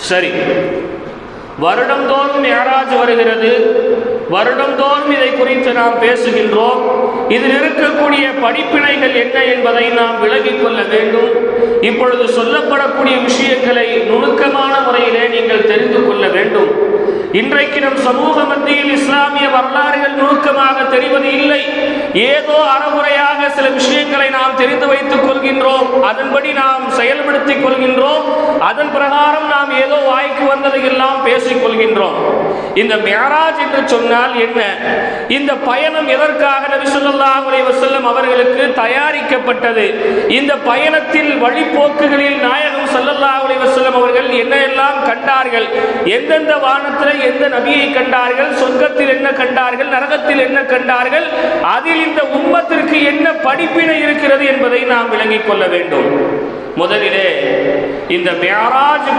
சரி, வருடந்தோறும் மிஅராஜ் வருகிறது, வருடந்தோறும் இதை குறித்து நாம் பேசுகின்றோம். இதில் இருக்கக்கூடிய படிப்பினைகள் என்ன என்பதை நாம் விலகிக் கொள்ள வேண்டும். இப்பொழுது சொல்லப்படக்கூடிய விஷயங்களை நுணுக்கமான முறையிலே நீங்கள் தெரிந்து கொள்ள வேண்டும். இன்றைக்கு நம் சமூக மத்தியில் இஸ்லாமிய வரலாறுகள் நுணுக்கமாக தெரிவது இல்லை. ஏதோ அறகுறையாக சில விஷயங்களை நாம் தெரிந்து வைத்துக் கொள்கின்றோம், அதன்படி நாம் செயல்படுத்திக் கொள்கின்றோம், அதன் பிரகாரம் நாம் ஏதோ வாய்க்கு வந்ததை எல்லாம் பேசிக் கொள்கின்றோம். இந்த மிஅராஜ் என்று சொன்னால் என்ன? இந்த பயணம் எதற்காக நபி ஸல்லல்லாஹு அலைஹி வஸல்லம் அவர்களுக்கு தயாரிக்கப்பட்டது? இந்த பயணத்தில் வழிபோக்குகளில் நாயகம் ஸல்லல்லாஹு அலைஹி வஸல்லம் அவர்கள் என்ன எல்லாம் கண்டார்கள்? எந்தெந்த வானத்தில் எந்த நபியை கண்டார்கள்? சொர்க்கத்தில் என்ன கண்டார்கள்? நரகத்தில் என்ன கண்டார்கள்? அதில் இந்த உம்மத்திற்கு என்ன படிப்பினை இருக்கிறது என்பதை நாம் விளங்கிக் கொள்ள வேண்டும். முதலிலே இந்த மிஅராஜ்